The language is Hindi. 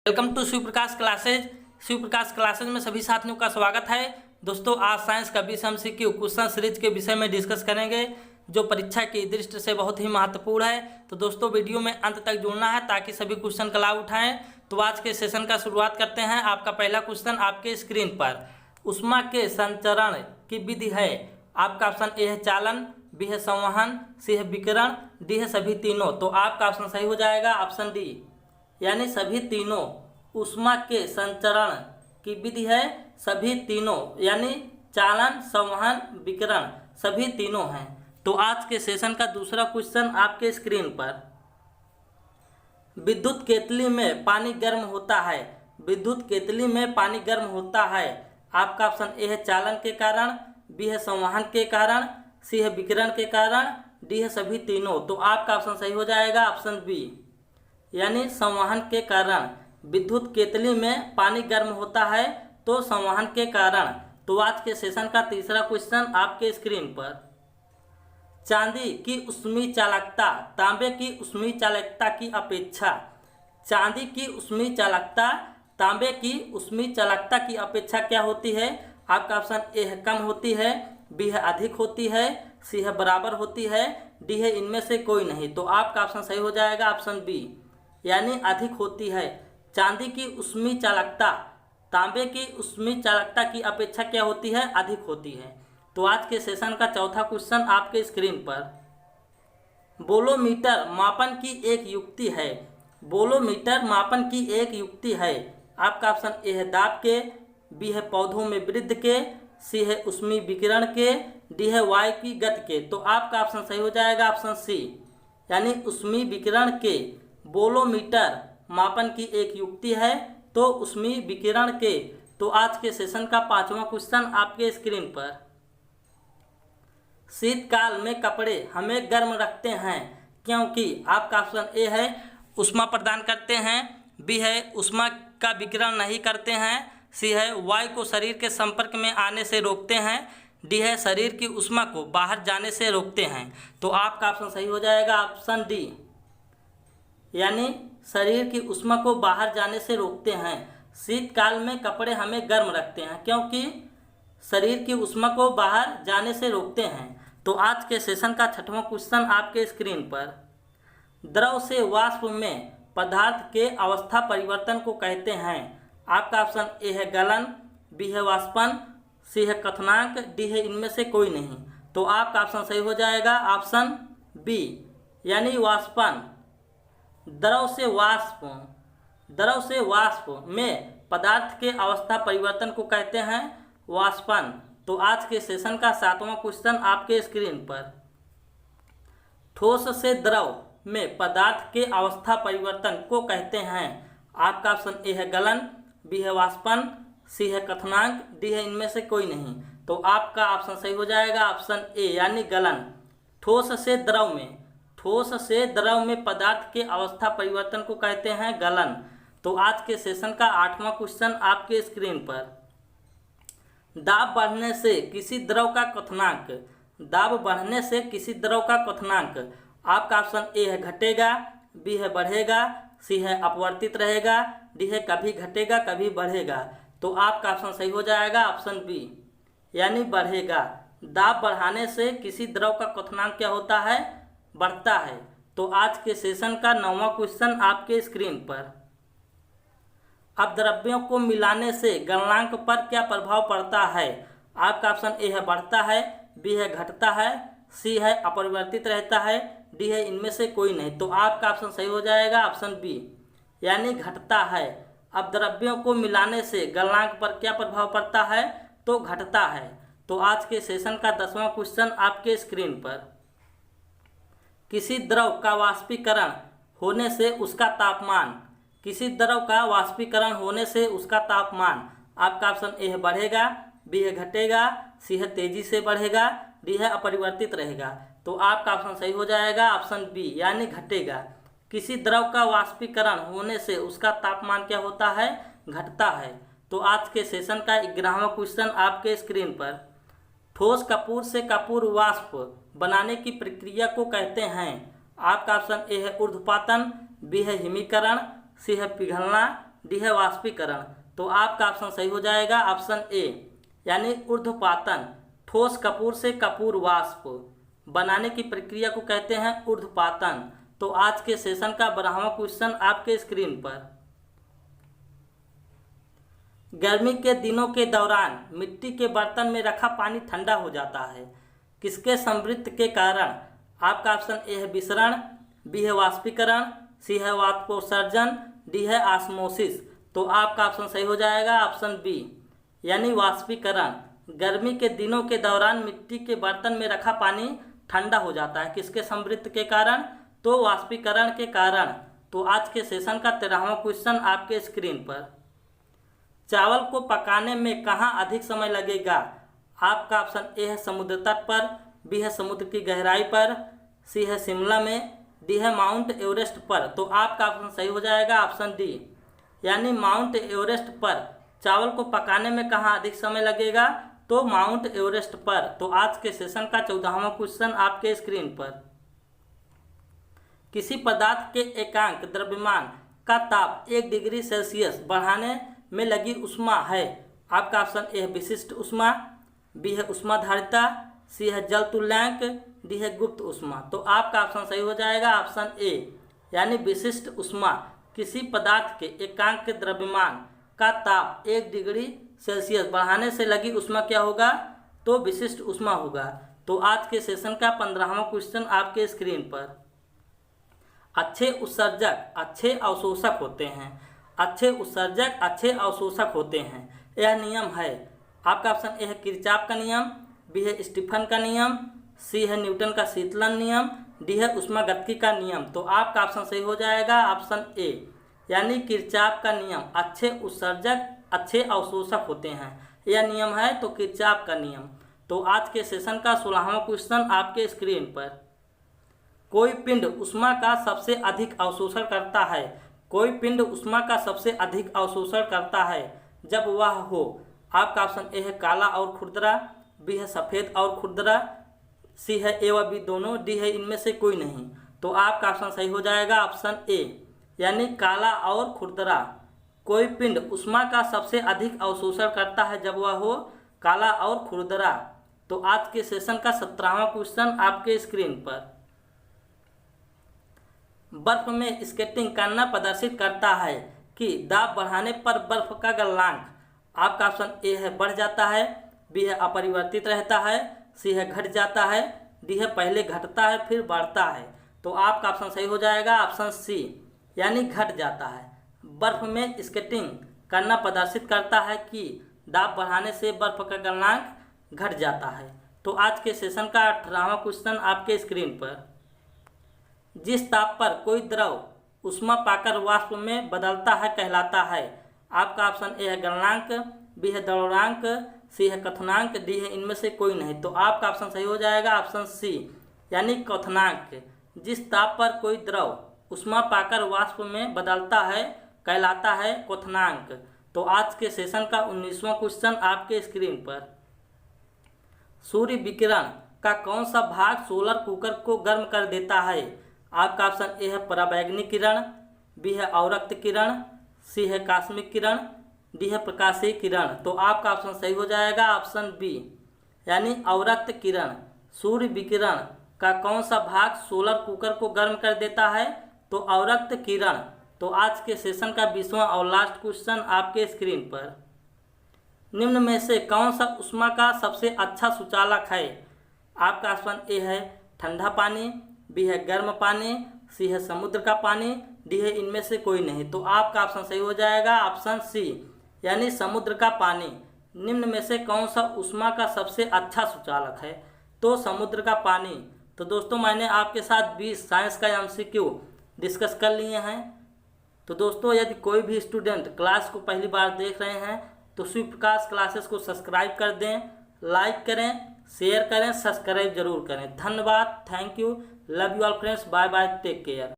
Welcome to Shiv Prakash classes. Shiv Prakash classes में सभी साथियों का स्वागत है। दोस्तों, आज साइंस का विषय MCQ क्वेश्चन सीरीज के विषय में डिस्कस करेंगे जो परीक्षा की दृष्टि से बहुत ही महत्वपूर्ण है। तो दोस्तों, वीडियो में अंत तक जुड़ना है ताकि सभी क्वेश्चन का लाभ उठाएं। तो आज के सेशन का शुरुआत करते हैं। आपका पहला क्वेश्चन आपके स्क्रीन पर, ऊष्मा के संचरण की विधि है। आपका ऑप्शन ए है चालन, बी है संवहन, सी है विकिरण, डी है सभी तीनों। तो आपका ऑप्शन सही हो जाएगा ऑप्शन डी, यानी सभी तीनों। ऊष्मा के संचरण की विधि है सभी तीनों, यानी चालन, संवहन, विकिरण, सभी तीनों हैं। तो आज के सेशन का दूसरा क्वेश्चन आपके स्क्रीन पर, विद्युत केतली में पानी गर्म होता है। विद्युत केतली में पानी गर्म होता है। आपका ऑप्शन ए है चालन के कारण, बी है संवहन के कारण, सी है विकिरण के कारण, डी है सभी तीनों। तो आपका ऑप्शन सही हो जाएगा ऑप्शन बी, यानी संवहन के कारण। विद्युत केतली में पानी गर्म होता है तो संवहन के कारण। तो आज के सेशन का तीसरा क्वेश्चन आपके स्क्रीन पर, चांदी की ऊष्मीय चालकता तांबे की ऊष्मीय चालकता की अपेक्षा। चांदी की ऊष्मीय चालकता तांबे की ऊष्मीय चालकता की अपेक्षा क्या होती है? आपका ऑप्शन ए है कम होती है, बी है अधिक होती है, सी है बराबर होती है, डी है इनमें से कोई नहीं। तो आपका ऑप्शन सही हो जाएगा ऑप्शन बी, यानी अधिक होती है। चांदी की ऊष्मीय चालकता तांबे की ऊष्मीय चालकता की अपेक्षा क्या होती है? अधिक होती है। तो आज के सेशन का चौथा क्वेश्चन आपके स्क्रीन पर, बोलोमीटर मापन की एक युक्ति है। बोलोमीटर मापन की एक युक्ति है। आपका ऑप्शन ए है दाब के, बी है पौधों में वृद्धि के, सी है ऊष्मीय विकिरण के, डी है वायु की गति के। तो आपका ऑप्शन सही हो जाएगा ऑप्शन सी, यानी ऊष्मीय विकिरण के। बोलोमीटर मापन की एक युक्ति है तो ऊष्मीय विकिरण के। तो आज के सेशन का पांचवा क्वेश्चन आपके स्क्रीन पर, शीतकाल में कपड़े हमें गर्म रखते हैं क्योंकि। आपका ऑप्शन ए है ऊष्मा प्रदान करते हैं, बी है ऊष्मा का विकिरण नहीं करते हैं, सी है वायु को शरीर के संपर्क में आने से रोकते हैं, डी है शरीर की ऊष्मा को बाहर जाने से रोकते हैं। तो आपका ऑप्शन सही हो जाएगा ऑप्शन डी, यानी शरीर की ऊष्मा को बाहर जाने से रोकते हैं। शीतकाल में कपड़े हमें गर्म रखते हैं क्योंकि शरीर की ऊष्मा को बाहर जाने से रोकते हैं। तो आज के सेशन का छठवां क्वेश्चन आपके स्क्रीन पर, द्रव से वाष्प में पदार्थ के अवस्था परिवर्तन को कहते हैं। आपका ऑप्शन ए है गलन, बी है वाष्पन, सी है क्वथनांक, डी है इनमें से कोई नहीं। तो आपका ऑप्शन सही हो जाएगा ऑप्शन बी, यानी वाष्पन। द्रव से वाष्प में पदार्थ के अवस्था परिवर्तन को कहते हैं वाष्पन। तो आज के सेशन का सातवां क्वेश्चन आपके स्क्रीन पर, ठोस से द्रव में पदार्थ के अवस्था परिवर्तन को कहते हैं। आपका ऑप्शन ए है गलन, बी है वाष्पन, सी है क्वथनांक, डी है इनमें से कोई नहीं। तो आपका ऑप्शन सही हो जाएगा ऑप्शन ए, यानी गलन। ठोस से द्रव में पदार्थ के अवस्था परिवर्तन को कहते हैं गलन। तो आज के सेशन का आठवां क्वेश्चन आपके स्क्रीन पर, दाब बढ़ने से किसी द्रव का क्वथनांक। दाब बढ़ने से किसी द्रव का क्वथनांक। आपका ऑप्शन ए है घटेगा, बी है बढ़ेगा, सी है अपवर्तित रहेगा, डी है कभी घटेगा कभी बढ़ेगा। तो आपका ऑप्शन सही हो जाएगा ऑप्शन बी, यानी बढ़ेगा। दाब बढ़ाने से किसी द्रव का क्वथनांक क्या होता है? बढ़ता है। तो आज के सेशन का नौवां क्वेश्चन आपके स्क्रीन पर, अब द्रव्यों को मिलाने से गलनांक पर क्या प्रभाव पड़ता है? आपका ऑप्शन ए है बढ़ता है, बी है घटता है, सी है अपरिवर्तित रहता है, डी है इनमें से कोई नहीं। तो आपका ऑप्शन सही हो जाएगा ऑप्शन बी, यानी घटता है। अब द्रव्यों को मिलाने से गलनांक पर क्या प्रभाव पड़ता है? तो घटता है। तो आज के सेशन का 10वां क्वेश्चन आपके स्क्रीन पर, किसी द्रव का वाष्पीकरण होने से उसका तापमान। किसी द्रव का वाष्पीकरण होने से उसका तापमान। आपका ऑप्शन ए है बढ़ेगा, बी है घटेगा, सी है तेजी से बढ़ेगा, डी है अपरिवर्तित रहेगा। तो आपका ऑप्शन सही हो जाएगा ऑप्शन बी, यानी घटेगा। किसी द्रव का वाष्पीकरण होने से उसका तापमान क्या होता है? घटता है। तो आज के सेशन का 11वां क्वेश्चन आपके स्क्रीन पर, ठोस कपूर से कपूर वाष्प बनाने की प्रक्रिया को कहते हैं। आपका ऑप्शन ए है ऊर्ध्वपातन, बी है हिमीकरण, सी है पिघलना, डी है वाष्पीकरण। तो आपका ऑप्शन सही हो जाएगा ऑप्शन ए, यानी ऊर्ध्वपातन। ठोस कपूर से कपूर वाष्प बनाने की प्रक्रिया को कहते हैं ऊर्ध्वपातन। तो आज के सेशन का 12वां क्वेश्चन आपके स्क्रीन पर। गर्मी के दिनों के दौरान मिट्टी के बर्तन में रखा पानी ठंडा हो जाता है, किसके समृद्ध के कारण? आपका ऑप्शन ए है विसरण, बी है वाष्पीकरण, सी है वाष्पोत्सर्जन, डी है ऑस्मोसिस। तो आपका ऑप्शन सही हो जाएगा ऑप्शन बी, यानी वाष्पीकरण। गर्मी के दिनों के दौरान मिट्टी के बर्तन में रखा पानी ठंडा हो जाता है, किसके समृद्ध के कारण? तो वाष्पीकरण के कारण। तो आज के सेशन का 13वां क्वेश्चन आपके स्क्रीन पर। चावल को पकाने में कहाँ अधिक समय लगेगा? आपका ऑप्शन ए है समुद्र तट पर, बी है समुद्र की गहराई पर, सी है शिमला में, डी है माउंट एवरेस्ट पर। तो आपका ऑप्शन सही हो जाएगा ऑप्शन डी, यानी माउंट एवरेस्ट पर। चावल को पकाने में कहाँ अधिक समय लगेगा? तो माउंट एवरेस्ट पर। तो आज के सेशन का 14वां क्वेश्चन आपके स्क्रीन पर। किसी पदार्थ के एकांक द्रव्यमान का ताप 1 डिग्री सेल्सियस बढ़ाने में लगी ऊष्मा है। आपका ऑप्शन ए है विशिष्ट ऊष्मा, बी है ऊष्माधारिता, सी है जल तुल्यांक, डी है गुप्त ऊष्मा। तो आपका ऑप्शन सही हो जाएगा ऑप्शन ए, यानी विशिष्ट ऊष्मा। किसी पदार्थ के एकांक द्रव्यमान का ताप 1 डिग्री सेल्सियस बढ़ाने से लगी ऊष्मा क्या होगा? तो विशिष्ट ऊष्मा होगा। तो आज के सेशन का 15वां क्वेश्चन आपके स्क्रीन पर। अच्छे उत्सर्जक अच्छे अवशोषक होते हैं। अच्छे उत्सर्जक अच्छे अवशोषक होते हैं, यह नियम है। आपका ऑप्शन ए है किरचॉफ का नियम, बी है स्टीफन का नियम, सी है न्यूटन का शीतलन नियम, डी है ऊष्मागतिकी का नियम। तो आपका ऑप्शन सही हो जाएगा ऑप्शन ए, यानी किरचॉफ का नियम। अच्छे उत्सर्जक अच्छे अवशोषक होते हैं, यह नियम है तो किरचॉफ का नियम। तो आज के सेशन का 16वां क्वेश्चन आपके स्क्रीन पर। कोई पिंड ऊष्मा का सबसे अधिक अवशोषण करता है। कोई पिंड ऊष्मा का सबसे अधिक अवशोषण करता है जब वह हो। आपका ऑप्शन ए है काला और खुरदरा, बी है सफ़ेद और खुरदरा, सी है ए व बी दोनों, डी है इनमें से कोई नहीं। तो आपका ऑप्शन सही हो जाएगा ऑप्शन ए, यानी काला और खुरदरा। कोई पिंड ऊष्मा का सबसे अधिक अवशोषण करता है जब वह हो काला और खुरदरा। तो आज के सेशन का 17वां क्वेश्चन आपके स्क्रीन पर। बर्फ में स्केटिंग करना प्रदर्शित करता है कि दाब बढ़ाने पर बर्फ का गलनांक। आपका ऑप्शन ए है बढ़ जाता है, बी है अपरिवर्तित रहता है, सी है घट जाता है, डी है पहले घटता है फिर बढ़ता है। तो आपका ऑप्शन सही हो जाएगा ऑप्शन सी, यानी घट जाता है। बर्फ में स्केटिंग करना प्रदर्शित करता है कि दाब बढ़ाने से बर्फ का गलनांक घट जाता है। तो आज के सेशन का 18वां क्वेश्चन आपके स्क्रीन पर। जिस ताप पर कोई द्रव ऊष्मा पाकर वाष्प में बदलता है कहलाता है। आपका ऑप्शन ए है गलनांक, बी है द्रवणांक, सी है क्वथनांक, डी है इनमें से कोई नहीं। तो आपका ऑप्शन सही हो जाएगा ऑप्शन सी, यानी क्वथनांक। जिस ताप पर कोई द्रव ऊष्मा पाकर वाष्प में बदलता है कहलाता है क्वथनांक। तो आज के सेशन का 19वां क्वेश्चन आपके स्क्रीन पर। सूर्य विकिरण का कौन सा भाग सोलर कुकर को गर्म कर देता है? आपका ऑप्शन ए है पराबैंगनी किरण, बी है अवरक्त किरण, सी है कास्मिक किरण, डी है प्रकाशीय किरण। तो आपका ऑप्शन सही हो जाएगा ऑप्शन बी, यानी अवरक्त किरण। सूर्य विकिरण का कौन सा भाग सोलर कुकर को गर्म कर देता है? तो अवरक्त किरण। तो आज के सेशन का 20वां और लास्ट क्वेश्चन आपके स्क्रीन पर। निम्न में से कौन सा ऊष्मा का सबसे अच्छा सुचालक है? आपका ऑप्शन ए है ठंडा पानी, बी है गर्म पानी, सी है समुद्र का पानी, डी है इनमें से कोई नहीं। तो आपका ऑप्शन सही हो जाएगा ऑप्शन सी, यानी समुद्र का पानी। निम्न में से कौन सा ऊष्मा का सबसे अच्छा सुचालक है? तो समुद्र का पानी। तो दोस्तों मैंने आपके साथ 20 साइंस का MCQ डिस्कस कर लिए हैं। तो दोस्तों यदि कोई भी स्टूडेंट क्लास को पहली बार देख रहे हैं तो शिव प्रकाश क्लासेस को सब्सक्राइब कर दें, लाइक करें, शेयर करें, सब्सक्राइब जरूर करें। धन्यवाद, thank you, love you all friends, bye bye, take care.